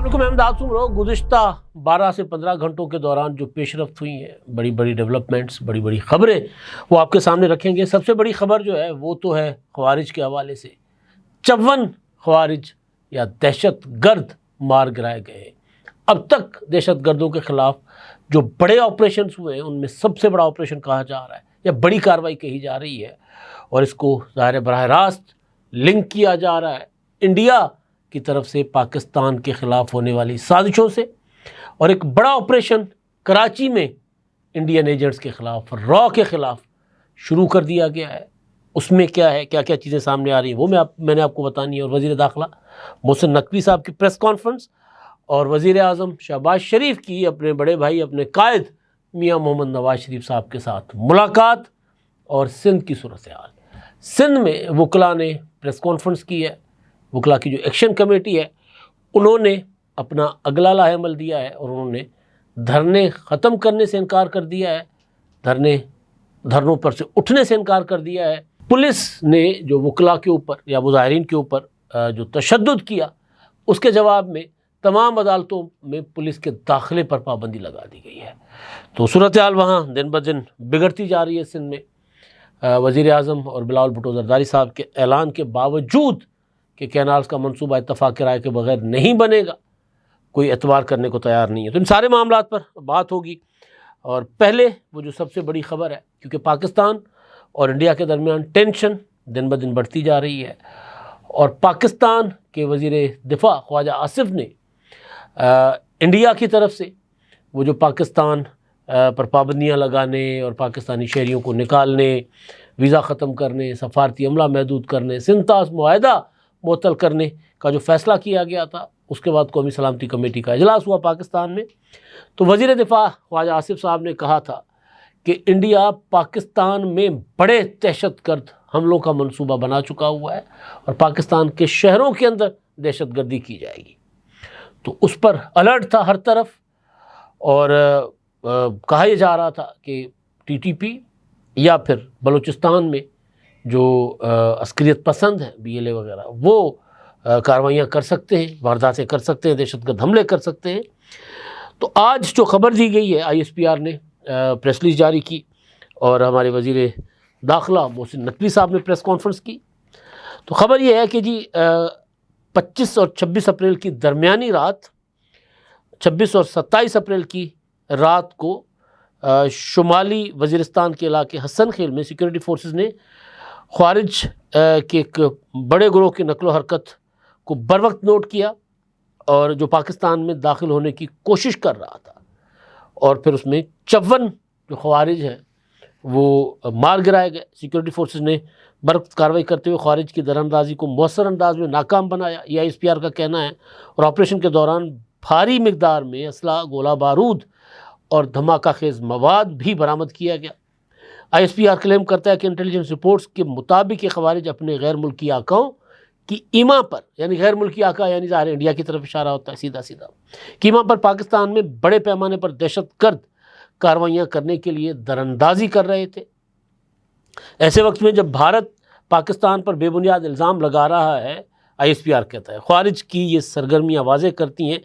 علیکم، احمد آسوم رو گزشتہ 12 سے 15 گھنٹوں کے دوران جو پیش رفت ہوئی ہیں، بڑی بڑی ڈیولپمنٹس، بڑی بڑی خبریں، وہ آپ کے سامنے رکھیں گے۔ سب سے بڑی خبر جو ہے وہ تو ہے خوارج کے حوالے سے۔ 54 خوارج یا دہشت گرد مار گرائے گئے ہیں۔ اب تک دہشت گردوں کے خلاف جو بڑے آپریشنز ہوئے ہیں ان میں سب سے بڑا آپریشن کہا جا رہا ہے یا بڑی کارروائی کہی جا رہی ہے، اور اس کو ظاہر براہ راست لنک کیا جا رہا ہے انڈیا کی طرف سے پاکستان کے خلاف ہونے والی سازشوں سے۔ اور ایک بڑا آپریشن کراچی میں انڈین ایجنٹس کے خلاف، را کے خلاف شروع کر دیا گیا ہے۔ اس میں کیا ہے، کیا کیا چیزیں سامنے آ رہی ہیں، وہ میں نے آپ کو بتانی ہے۔ اور وزیر داخلہ محسن نقوی صاحب کی پریس کانفرنس اور وزیر اعظم شہباز شریف کی اپنے بڑے بھائی، اپنے قائد میاں محمد نواز شریف صاحب کے ساتھ ملاقات، اور سندھ کی صورتحال۔ سندھ میں وکلاء نے پریس کانفرنس کی ہے۔ وکلاء کی جو ایکشن کمیٹی ہے انہوں نے اپنا اگلا لاہ عمل دیا ہے، اور انہوں نے دھرنے ختم کرنے سے انکار کر دیا ہے، دھرنوں پر سے اٹھنے سے انکار کر دیا ہے۔ پولیس نے جو وکلاء کے اوپر یا مظاہرین کے اوپر جو تشدد کیا، اس کے جواب میں تمام عدالتوں میں پولیس کے داخلے پر پابندی لگا دی گئی ہے۔ تو صورتحال وہاں دن بدن بگڑتی جا رہی ہے سندھ میں۔ وزیر اعظم اور بلاول بھٹو زرداری صاحب کے اعلان کے باوجود کہ کینالز کا منصوبہ اتفاق رائے کے بغیر نہیں بنے گا، کوئی اعتبار کرنے کو تیار نہیں ہے۔ تو ان سارے معاملات پر بات ہوگی، اور پہلے وہ جو سب سے بڑی خبر ہے، کیونکہ پاکستان اور انڈیا کے درمیان ٹینشن دن بدن بڑھتی جا رہی ہے، اور پاکستان کے وزیر دفاع خواجہ آصف نے انڈیا کی طرف سے وہ جو پاکستان پر پابندیاں لگانے اور پاکستانی شہریوں کو نکالنے، ویزا ختم کرنے، سفارتی عملہ محدود کرنے، سنتاس معاہدہ معطل کرنے کا جو فیصلہ کیا گیا تھا، اس کے بعد قومی سلامتی کمیٹی کا اجلاس ہوا پاکستان میں۔ تو وزیر دفاع خواجہ آصف صاحب نے کہا تھا کہ انڈیا پاکستان میں بڑے دہشت گرد حملوں کا منصوبہ بنا چکا ہوا ہے، اور پاکستان کے شہروں کے اندر دہشت گردی کی جائے گی۔ تو اس پر الرٹ تھا ہر طرف، اور کہا یہ جا رہا تھا کہ ٹی ٹی پی یا پھر بلوچستان میں جو عسکریت پسند ہیں، بی ایل اے وغیرہ، وہ کارروائیاں کر سکتے ہیں، وارداتیں کر سکتے ہیں، دہشت گرد حملے کر سکتے ہیں۔ تو آج جو خبر دی گئی ہے، آئی ایس پی آر نے پریس ریلیز جاری کی، اور ہمارے وزیر داخلہ محسن نقوی صاحب نے پریس کانفرنس کی۔ تو خبر یہ ہے کہ جی 25 اور 26 اپریل کی درمیانی رات، 26 اور 27 اپریل کی رات کو شمالی وزیرستان کے علاقے حسن خیل میں سیکورٹی فورسز نے خوارج کے ایک بڑے گروہ کی نقل و حرکت کو بروقت نوٹ کیا، اور جو پاکستان میں داخل ہونے کی کوشش کر رہا تھا، اور پھر اس میں 54 جو خوارج ہیں وہ مار گرائے گئے۔ سیکورٹی فورسز نے بروقت کارروائی کرتے ہوئے خوارج کی دراندازی کو مؤثر انداز میں ناکام بنایا، یہ آئی ایس پی آر کا کہنا ہے۔ اور آپریشن کے دوران بھاری مقدار میں اسلحہ، گولہ بارود اور دھماکہ خیز مواد بھی برآمد کیا گیا۔ آئی ایس پی آر کلیم کرتا ہے کہ انٹیلیجنس رپورٹس کے مطابق یہ خوارج اپنے غیر ملکی آقاؤں کی ایما پر، یعنی غیر ملکی آقا یعنی ظاہر انڈیا کی طرف اشارہ ہوتا ہے سیدھا کیما پر پاکستان میں بڑے پیمانے پر دہشت گرد کارروائیاں کرنے کے لیے دراندازی کر رہے تھے۔ ایسے وقت میں جب بھارت پاکستان پر بے بنیاد الزام لگا رہا ہے، آئی ایس پی آر کہتا ہے، خوارج کی یہ سرگرمیاں واضح کرتی ہیں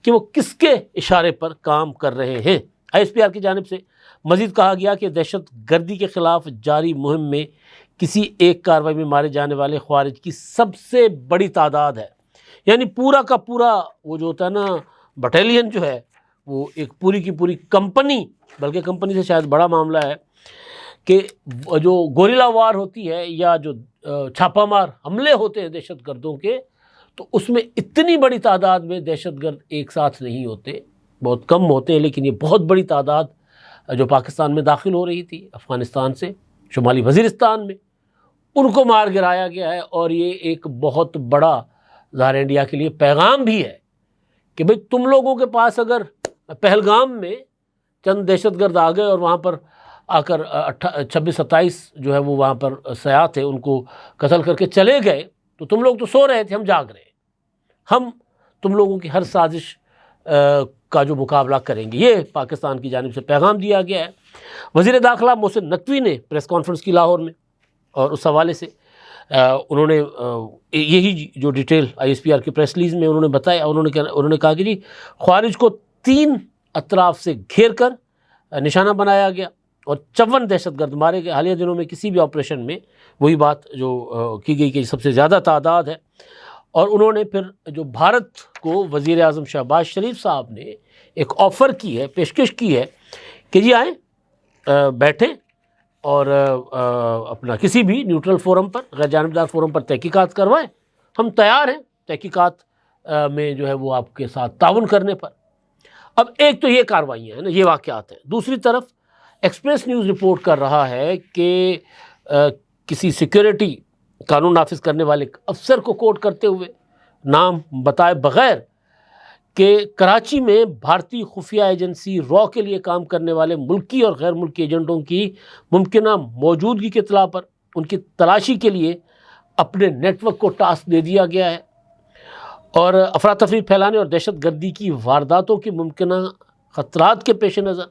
کہ وہ کس کے اشارے پر کام کر رہے ہیں۔ آئی ایس پی آر کی جانب سے مزید کہا گیا کہ دہشت گردی کے خلاف جاری مہم میں کسی ایک کارروائی میں مارے جانے والے خوارج کی سب سے بڑی تعداد ہے، یعنی پورا کا پورا وہ جو ہوتا ہے نا بٹالین جو ہے، وہ ایک پوری کی پوری کمپنی، بلکہ کمپنی سے شاید بڑا معاملہ ہے کہ جو گوریلا وار ہوتی ہے یا جو چھاپہ مار حملے ہوتے ہیں دہشت گردوں کے، تو اس میں اتنی بڑی تعداد میں دہشت گرد ایک ساتھ نہیں ہوتے، بہت کم ہوتے ہیں، لیکن یہ بہت بڑی تعداد جو پاکستان میں داخل ہو رہی تھی افغانستان سے شمالی وزیرستان میں، ان کو مار گرایا گیا ہے۔ اور یہ ایک بہت بڑا ظاہر انڈیا کے لیے پیغام بھی ہے کہ بھئی تم لوگوں کے پاس اگر پہلگام میں چند دہشت گرد آ گئے اور وہاں پر آ کر 26-27 جو ہے وہ وہاں پر سیاح تھے ان کو قتل کر کے چلے گئے، تو تم لوگ تو سو رہے تھے، ہم جاگ رہے ہیں، ہم تم لوگوں کی ہر سازش کا جو مقابلہ کریں گے۔ یہ پاکستان کی جانب سے پیغام دیا گیا ہے۔ وزیر داخلہ محسن نقوی نے پریس کانفرنس کی لاہور میں، اور اس حوالے سے انہوں نے یہی جو ڈیٹیل ISPR کی پریس ریلیز میں انہوں نے بتایا، انہوں نے کہا کہ جی خوارج کو 3 اطراف سے گھیر کر نشانہ بنایا گیا اور 54 دہشت گرد مارے گئے حالیہ دنوں میں کسی بھی آپریشن میں، وہی بات جو کی گئی کہ سب سے زیادہ تعداد ہے۔ اور انہوں نے پھر جو بھارت کو وزیر اعظم شہباز شریف صاحب نے ایک آفر کی ہے، پیشکش کی ہے کہ جی آئیں بیٹھیں اور اپنا کسی بھی نیوٹرل فورم پر، غیر جانبدار فورم پر تحقیقات کروائیں، ہم تیار ہیں تحقیقات میں جو ہے وہ آپ کے ساتھ تعاون کرنے پر۔ اب ایک تو یہ کارروائیاں ہیں نا، یہ واقعات ہیں۔ دوسری طرف ایکسپریس نیوز رپورٹ کر رہا ہے کہ کسی سیکیورٹی قانون نافذ کرنے والے افسر کو کوٹ کرتے ہوئے، نام بتائے بغیر، کہ کراچی میں بھارتی خفیہ ایجنسی را کے لیے کام کرنے والے ملکی اور غیر ملکی ایجنٹوں کی ممکنہ موجودگی کی اطلاع پر ان کی تلاشی کے لیے اپنے نیٹ ورک کو ٹاسک دے دیا گیا ہے، اور افراتفری پھیلانے اور دہشت گردی کی وارداتوں کی ممکنہ خطرات کے پیش نظر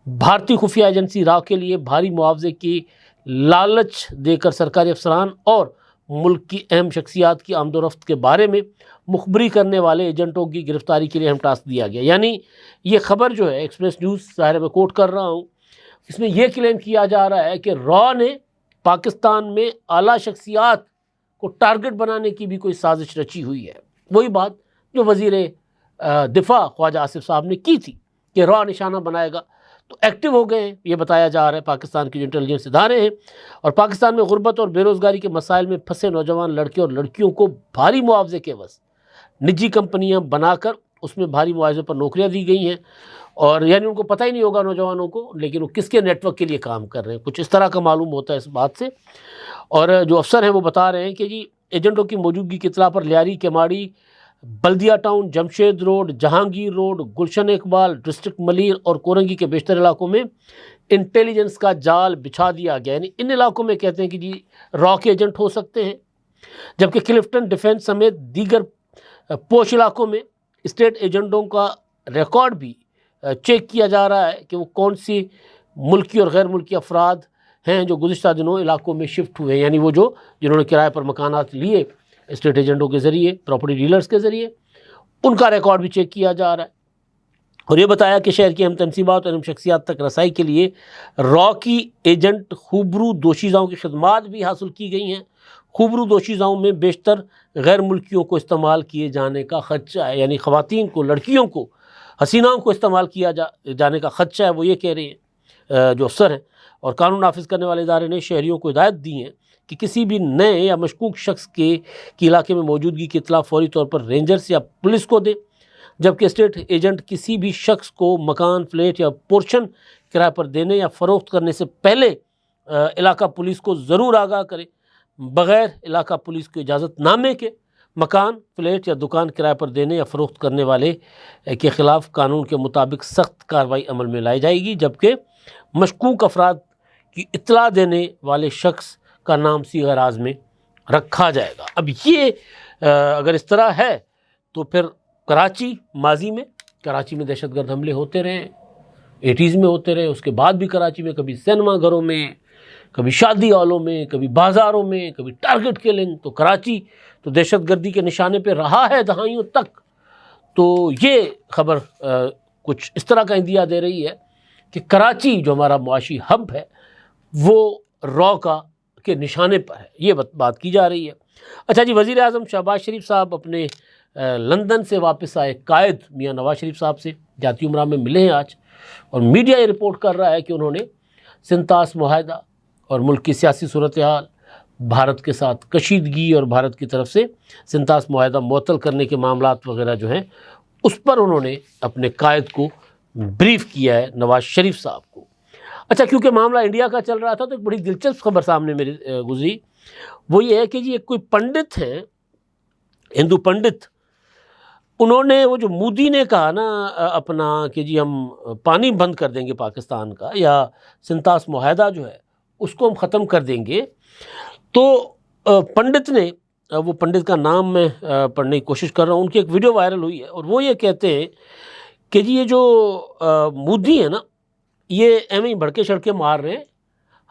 بھارتی خفیہ ایجنسی را کے لیے بھاری معاوضے کی لالچ دے کر سرکاری افسران اور ملک کی اہم شخصیات کی آمد و رفت کے بارے میں مخبری کرنے والے ایجنٹوں کی گرفتاری کے لیے اہم ٹاسک دیا گیا۔ یعنی یہ خبر جو ہے ایکسپریس نیوز، ظاہر میں کوٹ کر رہا ہوں، اس میں یہ کلیم کیا جا رہا ہے کہ را نے پاکستان میں اعلیٰ شخصیات کو ٹارگٹ بنانے کی بھی کوئی سازش رچی ہوئی ہے۔ وہی بات جو وزیر دفاع خواجہ آصف صاحب نے کی تھی کہ را نشانہ بنائے گا، تو ایکٹیو ہو گئے ہیں، یہ بتایا جا رہا ہے۔ پاکستان کی جو انٹیلیجنس ادارے ہیں اور پاکستان میں غربت اور بے روزگاری کے مسائل میں پھنسے نوجوان لڑکے اور لڑکیوں کو بھاری معاوضے کے عوض نجی کمپنیاں بنا کر اس میں بھاری معاوضے پر نوکریاں دی گئی ہیں، اور یعنی ان کو پتہ ہی نہیں ہوگا نوجوانوں کو، لیکن وہ کس کے نیٹ ورک کے لیے کام کر رہے ہیں، کچھ اس طرح کا معلوم ہوتا ہے اس بات سے۔ اور جو افسر ہیں وہ بتا رہے ہیں کہ جی ایجنٹوں کی موجودگی کی اطلاع پر Lyari, Kemari, Baldia town, Jamshed road, Jahangir road, Gulshan Iqbal, district Malir اور کورنگی کے بیشتر علاقوں میں انٹیلیجنس کا جال بچھا دیا گیا۔ یعنی ان علاقوں میں کہتے ہیں کہ جی را کے ایجنٹ ہو سکتے ہیں، جبکہ کلفٹن، ڈیفنس سمیت دیگر پوش علاقوں میں اسٹیٹ ایجنٹوں کا ریکارڈ بھی چیک کیا جا رہا ہے کہ وہ کون سی ملکی اور غیر ملکی افراد ہیں جو گزشتہ دنوں علاقوں میں شفٹ ہوئے ہیں، یعنی وہ جنہوں نے کرائے پر مکانات لیے اسٹیٹ ایجنٹوں کے ذریعے، پراپرٹی ڈیلرز کے ذریعے، ان کا ریکارڈ بھی چیک کیا جا رہا ہے۔ اور یہ بتایا کہ شہر کی اہم تنصیبات اور اہم شخصیات تک رسائی کے لیے را کی ایجنٹ خوبرو دوشیزاؤں کی خدمات بھی حاصل کی گئی ہیں۔ خوبرو دوشیزاؤں میں بیشتر غیر ملکیوں کو استعمال کیے جانے کا خدشہ ہے، یعنی خواتین کو، لڑکیوں کو، حسیناؤں کو استعمال کیا جانے کا خدشہ ہے، وہ یہ کہہ رہے ہیں جو افسر ہیں۔ اور قانون نافذ کرنے والے ادارے نے شہریوں کو ہدایت دی ہیں کہ کسی بھی نئے یا مشکوک شخص کی علاقے میں موجودگی کی اطلاع فوری طور پر رینجرز یا پولیس کو دے، جبکہ اسٹیٹ ایجنٹ کسی بھی شخص کو مکان، فلیٹ یا پورشن کرائے پر دینے یا فروخت کرنے سے پہلے علاقہ پولیس کو ضرور آگاہ کرے۔ بغیر علاقہ پولیس کو اجازت نامے کے مکان، فلیٹ یا دکان کرائے پر دینے یا فروخت کرنے والے کے خلاف قانون کے مطابق سخت کارروائی عمل میں لائی جائے گی، جبکہ مشکوک افراد کی اطلاع دینے والے شخص کا نام صیغہ راز میں رکھا جائے گا۔ اب یہ اگر اس طرح ہے تو پھر کراچی، ماضی میں کراچی میں دہشت گرد حملے ہوتے رہے، 80s میں ہوتے رہے، اس کے بعد بھی کراچی میں کبھی سینما گھروں میں، کبھی شادی ہالوں میں، کبھی بازاروں میں، کبھی ٹارگٹ کلنگ، تو کراچی تو دہشت گردی کے نشانے پہ رہا ہے دہائیوں تک۔ تو یہ خبر کچھ اس طرح کا اندیا دے رہی ہے کہ کراچی جو ہمارا معاشی ہب ہے وہ را کے نشانے پر ہے، یہ بات کی جا رہی ہے۔ اچھا جی، وزیر اعظم شہباز شریف صاحب اپنے لندن سے واپس آئے قائد میاں نواز شریف صاحب سے جاتی عمرہ میں ملے ہیں آج، اور میڈیا یہ رپورٹ کر رہا ہے کہ انہوں نے سنتاس معاہدہ اور ملک کی سیاسی صورتحال، بھارت کے ساتھ کشیدگی اور بھارت کی طرف سے سنتاس معاہدہ معطل کرنے کے معاملات وغیرہ جو ہیں اس پر انہوں نے اپنے قائد کو بریف کیا ہے، نواز شریف صاحب کو۔ اچھا، کیونکہ معاملہ انڈیا کا چل رہا تھا تو ایک بڑی دلچسپ خبر سامنے میری گزری، وہ یہ ہے کہ جی ایک کوئی پنڈت ہیں، ہندو پنڈت، انہوں نے وہ جو مودی نے کہا نا اپنا کہ جی ہم پانی بند کر دیں گے پاکستان کا، یا سنتاس معاہدہ جو ہے اس کو ہم ختم کر دیں گے، تو پنڈت نے، وہ پنڈت کا نام میں پڑھنے کی کوشش کر رہا ہوں، ان کی ایک ویڈیو وائرل ہوئی ہے، اور وہ یہ کہتے ہیں کہ جی یہ جو مودی ہے نا، یہ ایویں بھڑکے شڑکے مار رہے ہیں،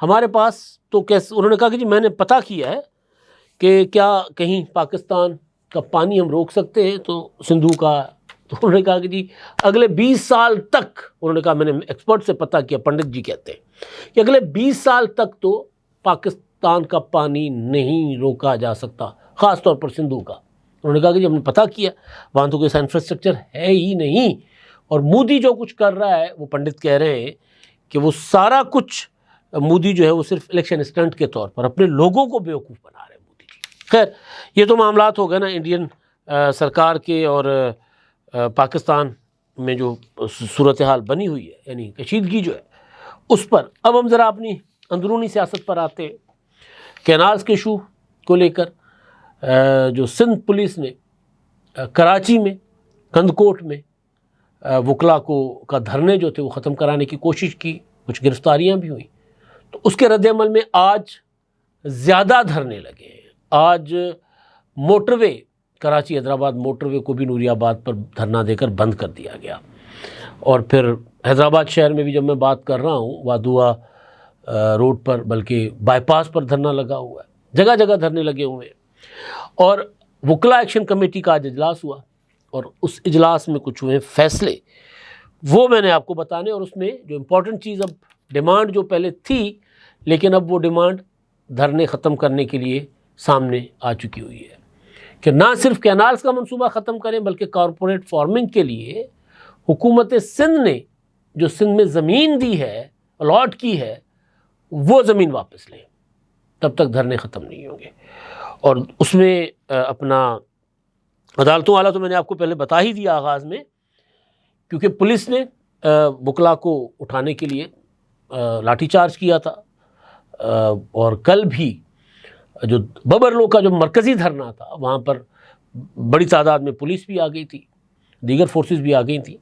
ہمارے پاس تو کیسے، انہوں نے کہا کہ جی میں نے پتہ کیا ہے کہ کیا کہیں پاکستان کا پانی ہم روک سکتے ہیں تو سندھو کا، تو انہوں نے کہا کہ جی اگلے 20 سال تک، انہوں نے کہا میں نے ایکسپرٹ سے پتہ کیا، پنڈت جی کہتے ہیں کہ اگلے 20 سال تک تو پاکستان کا پانی نہیں روکا جا سکتا، خاص طور پر سندھو کا۔ انہوں نے کہا کہ جی ہم نے پتہ کیا وہاں تو کوئی ایسا انفراسٹرکچر ہے ہی نہیں، اور مودی جو کچھ کر رہا ہے، وہ پنڈت کہہ رہے ہیں کہ وہ سارا کچھ مودی جو ہے وہ صرف الیکشن اسٹنٹ کے طور پر اپنے لوگوں کو بیوقوف بنا رہے ہیں مودی جی۔ خیر یہ تو معاملات ہو گئے نا انڈین سرکار کے اور پاکستان میں جو صورتحال بنی ہوئی ہے، یعنی کشیدگی جو ہے اس پر۔ اب ہم ذرا اپنی اندرونی سیاست پر آتے ہیں۔ کینالز کے ایشو کو لے کر جو سندھ پولیس نے کراچی میں کندکوٹ میں وکلا کا دھرنے جو تھے وہ ختم کرانے کی کوشش کی، کچھ گرفتاریاں بھی ہوئیں، تو اس کے رد عمل میں آج زیادہ دھرنے لگے ہیں۔ آج موٹر وے، کراچی حیدرآباد موٹر وے کو بھی نوری آباد پر دھرنا دے کر بند کر دیا گیا، اور پھر حیدرآباد شہر میں بھی جب میں بات کر رہا ہوں وادوا روڈ پر، بلکہ بائی پاس پر دھرنا لگا ہوا ہے، جگہ جگہ دھرنے لگے ہوئے ہیں۔ اور وکلا ایکشن کمیٹی کا آج اجلاس ہوا، اور اس اجلاس میں کچھ ہوئے فیصلے، وہ میں نے آپ کو بتانے، اور اس میں جو امپورٹنٹ چیز، اب ڈیمانڈ جو پہلے تھی لیکن اب وہ ڈیمانڈ دھرنے ختم کرنے کے لیے سامنے آ چکی ہوئی ہے کہ نہ صرف کینالز کا منصوبہ ختم کریں بلکہ کارپوریٹ فارمنگ کے لیے حکومت سندھ نے جو سندھ میں زمین دی ہے، الاٹ کی ہے، وہ زمین واپس لیں، تب تک دھرنے ختم نہیں ہوں گے۔ اور اس میں اپنا عدالتوں والا تو میں نے آپ کو پہلے بتا ہی دیا آغاز میں، کیونکہ پولیس نے وکلا کو اٹھانے کے لیے لاٹھی چارج کیا تھا، اور کل بھی جو ببرلو کا جو مرکزی دھرنا تھا وہاں پر بڑی تعداد میں پولیس بھی آ گئی تھی، دیگر فورسز بھی آ گئی تھیں۔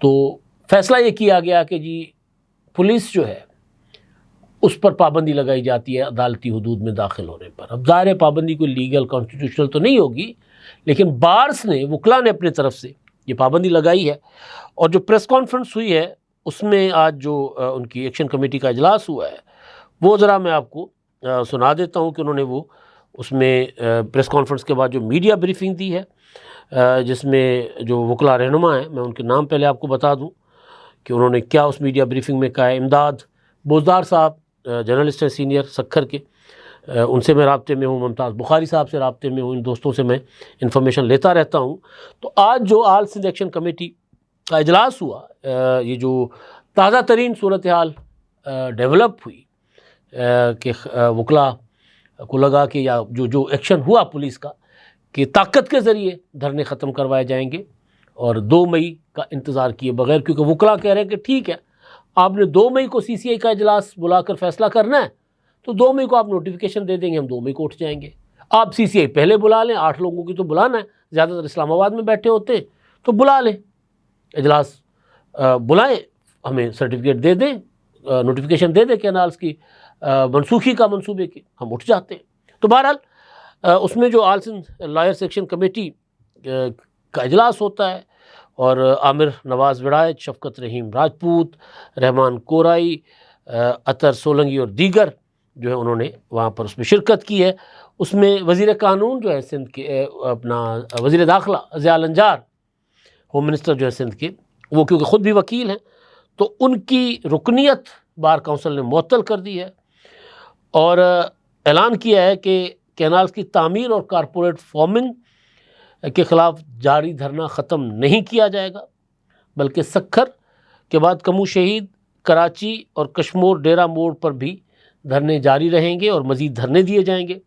تو فیصلہ یہ کیا گیا کہ جی پولیس جو ہے اس پر پابندی لگائی جاتی ہے عدالتی حدود میں داخل ہونے پر۔ اب ظاہر ہے پابندی کوئی لیگل کانسٹیٹیوشنل تو نہیں ہوگی، لیکن بارس نے، وکلا نے اپنے طرف سے یہ پابندی لگائی ہے۔ اور جو پریس کانفرنس ہوئی ہے اس میں آج جو ان کی ایکشن کمیٹی کا اجلاس ہوا ہے، وہ ذرا میں آپ کو سنا دیتا ہوں کہ انہوں نے وہ اس میں پریس کانفرنس کے بعد جو میڈیا بریفنگ دی ہے، جس میں جو وکلا رہنما ہیں، میں ان کے نام پہلے آپ کو بتا دوں کہ انہوں نے کیا اس میڈیا بریفنگ میں کہا ہے۔ امداد بوزدار صاحب جرنلسٹ ہیں سینئر سکھر کے، ان سے میں رابطے میں ہوں، ممتاز بخاری صاحب سے رابطے میں ہوں، ان دوستوں سے میں انفارمیشن لیتا رہتا ہوں۔ تو آج جو آل سندھ ایکشن کمیٹی کا اجلاس ہوا، یہ جو تازہ ترین صورتحال ڈیولپ ہوئی کہ وکلا کو لگا کہ یا جو ایکشن ہوا پولیس کا کہ طاقت کے ذریعے دھرنے ختم کروائے جائیں گے، اور 2 مئی کا انتظار کیے بغیر، کیونکہ وکلا کہہ رہے ہیں کہ ٹھیک ہے آپ نے 2 مئی کو سی سی آئی کا اجلاس بلا کر فیصلہ کرنا ہے تو 2 مئی کو آپ نوٹیفیکیشن دے دیں گے، ہم 2 مئی کو اٹھ جائیں گے۔ آپ سی سی آئی پہلے بلا لیں، 8 لوگوں کی تو بلانا ہے، زیادہ تر اسلام آباد میں بیٹھے ہوتے ہیں، تو بلا لیں اجلاس، بلائیں، ہمیں سرٹیفکیٹ دے دیں، نوٹیفیکیشن دے دیں کینالز کی منسوخی کا منصوبے کی، ہم اٹھ جاتے ہیں۔ تو بہرحال اس میں جو آل سندھ لائرز ایکشن کمیٹی کا اجلاس ہوتا ہے، اور عامر نواز وڑائچ، شفقت رحیم راجپوت، رحمان کورائی، عطر سولنگی اور دیگر جو ہے انہوں نے وہاں پر اس میں شرکت کی ہے۔ اس میں وزیر قانون جو ہے سندھ کے، اپنا وزیر داخلہ ضیاء الانجار، ہوم منسٹر جو ہے سندھ کے، وہ کیونکہ خود بھی وکیل ہیں تو ان کی رکنیت بار کونسل نے معطل کر دی ہے، اور اعلان کیا ہے کہ کینالز کی تعمیر اور کارپوریٹ فارمنگ کے خلاف جاری دھرنا ختم نہیں کیا جائے گا، بلکہ سکھر کے بعد کمو شہید، کراچی اور کشمور ڈیرہ موڑ پر بھی دھرنے جاری رہیں گے اور مزید دھرنے دیے جائیں گے۔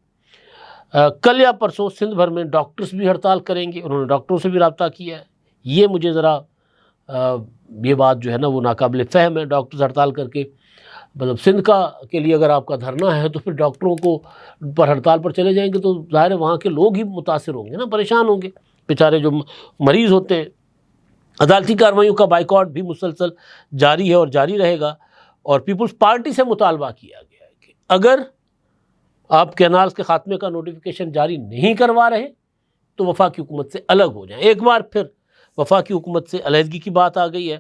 کل یا پرسوں سندھ بھر میں ڈاکٹرز بھی ہڑتال کریں گے، انہوں نے ڈاکٹروں سے بھی رابطہ کیا ہے۔ یہ مجھے ذرا یہ بات جو ہے نا وہ ناقابل فہم ہے، ڈاکٹرز ہڑتال کر کے، مطلب سندھ کے لیے اگر آپ کا دھرنا ہے تو پھر ڈاکٹروں کو پر ہڑتال پر چلے جائیں گے تو ظاہر ہے وہاں کے لوگ ہی متاثر ہوں گے نا، پریشان ہوں گے بیچارے جو مریض ہوتے ہیں۔ عدالتی کارروائیوں کا بائیکاٹ بھی مسلسل جاری ہے اور جاری رہے گا، اور پیپلز پارٹی سے مطالبہ کیا گیا ہے کہ اگر آپ کینالز کے خاتمے کا نوٹیفیکیشن جاری نہیں کروا رہے تو وفاقی حکومت سے الگ ہو جائیں۔ ایک بار پھر وفاقی حکومت سے علیحدگی کی بات آ گئی ہے،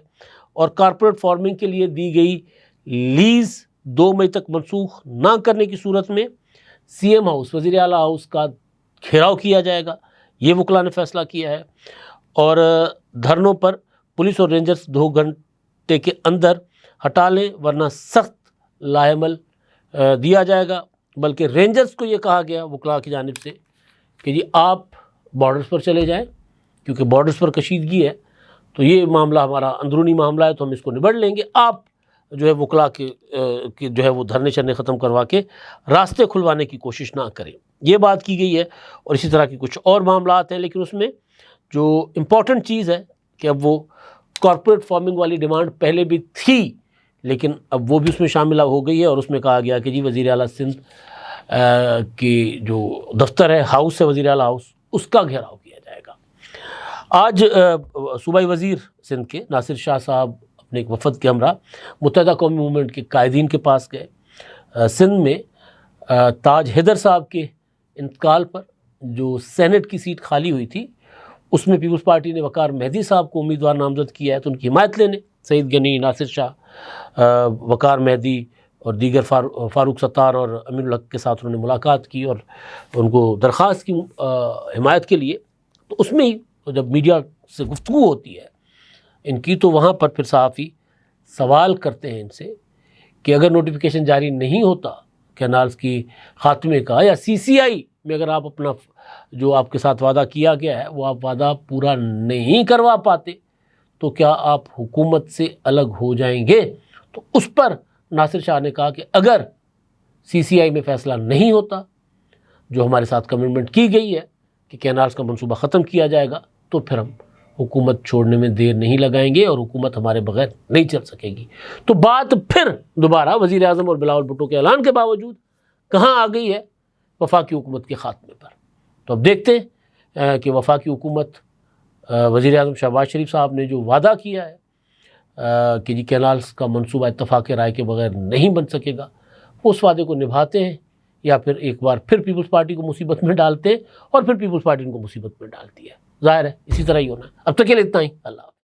اور کارپوریٹ فارمنگ کے لیے دی گئی لیز 2 مئی تک منسوخ نہ کرنے کی صورت میں سی ایم ہاؤس وزیر اعلیٰ ہاؤس کا گھیراؤ کیا جائے گا، یہ وکلاء نے فیصلہ کیا ہے، اور دھرنوں پر پولیس اور رینجرز 2 گھنٹے کے اندر ہٹا لیں ورنہ سخت لاعمل دیا جائے گا۔ بلکہ رینجرز کو یہ کہا گیا وکلاء کی جانب سے کہ جی آپ بارڈرز پر چلے جائیں، کیونکہ بارڈرز پر کشیدگی ہے، تو یہ معاملہ ہمارا اندرونی معاملہ ہے، تو ہم اس کو نبڑ لیں گے، آپ جو ہے وکلاء کے جو ہے وہ دھرنے شرنے ختم کروا کے راستے کھلوانے کی کوشش نہ کریں، یہ بات کی گئی ہے۔ اور اسی طرح کی کچھ اور معاملات ہیں، لیکن اس میں جو امپورٹنٹ چیز ہے کہ اب وہ کارپوریٹ فارمنگ والی ڈیمانڈ پہلے بھی تھی، لیکن اب وہ بھی اس میں شامل ہو گئی ہے، اور اس میں کہا گیا کہ جی وزیر اعلیٰ سندھ کی جو دفتر ہے، ہاؤس ہے وزیر اعلیٰ ہاؤس، اس کا گھیراؤ کیا جائے گا۔ آج صوبائی وزیر سندھ کے ناصر شاہ صاحب اپنے ایک وفد کے ہمراہ متحدہ قومی موومنٹ کے قائدین کے پاس گئے۔ سندھ میں تاج حیدر صاحب کے انتقال پر جو سینٹ کی سیٹ خالی ہوئی تھی، اس میں پیپلز پارٹی نے وقار مہدی صاحب کو امیدوار نامزد کیا ہے، تو ان کی حمایت لینے سعید غنی، ناصر شاہ، وقار مہدی اور دیگر فاروق ستار اور امین الحق کے ساتھ انہوں نے ملاقات کی اور ان کو درخواست کی حمایت کے لیے۔ تو اس میں ہی جب میڈیا سے گفتگو ہوتی ہے ان کی، تو وہاں پر پھر صحافی سوال کرتے ہیں ان سے کہ اگر نوٹیفیکیشن جاری نہیں ہوتا کینالز کی خاتمے کا، یا سی سی آئی میں اگر آپ اپنا جو آپ کے ساتھ وعدہ کیا گیا ہے وہ آپ وعدہ پورا نہیں کروا پاتے، تو کیا آپ حکومت سے الگ ہو جائیں گے؟ تو اس پر ناصر شاہ نے کہا کہ اگر سی سی آئی میں فیصلہ نہیں ہوتا، جو ہمارے ساتھ کمٹمنٹ کی گئی ہے کہ کینالز کا منصوبہ ختم کیا جائے گا، تو پھر ہم حکومت چھوڑنے میں دیر نہیں لگائیں گے اور حکومت ہمارے بغیر نہیں چل سکے گی۔ تو بات پھر دوبارہ وزیر اعظم اور بلاول بھٹو کے اعلان کے باوجود کہاں آ گئی ہے؟ وفاقی حکومت کے خاتمے پر۔ تو اب دیکھتے ہیں کہ وفاقی حکومت وزیر اعظم شہباز شریف صاحب نے جو وعدہ کیا ہے کہ جی کینالز کا منصوبہ اتفاق رائے کے بغیر نہیں بن سکے گا، وہ اس وعدے کو نبھاتے ہیں یا پھر ایک بار پھر پیپلز پارٹی کو مصیبت میں ڈالتے ہیں اور پھر پیپلز پارٹی ان کو مصیبت میں ڈالتی ہے۔ ظاہر ہے اسی طرح ہی ہونا ہے۔ اب تک کے لیے اتنا ہی، اللہ حافظ۔